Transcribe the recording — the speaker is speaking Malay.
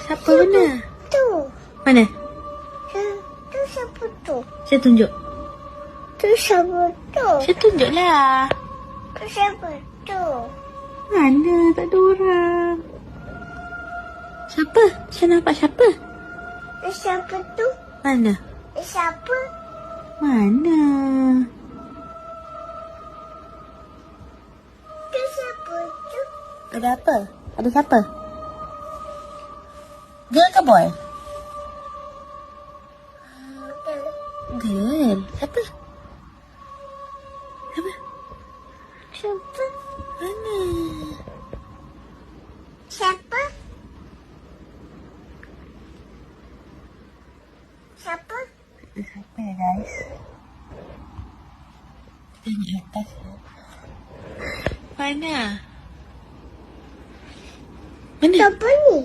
Siapa mana? Tu. Mana? Tu siapa tu? Saya tunjuk. Tu siapa tu? Saya tunjuklah. Tu siapa tu? Mana? Tak ada orang. Siapa? Saya nampak siapa? Tu siapa tu? Mana? Tu siapa? Mana? Tu siapa tu? Ada apa? Ada siapa? Girl ke boy? Girl. Siapa? Siapa? Siapa? Mana? Siapa? Siapa? Siapa ya guys? Kita tengok atas ya. Mana? Mana? Siapa ni?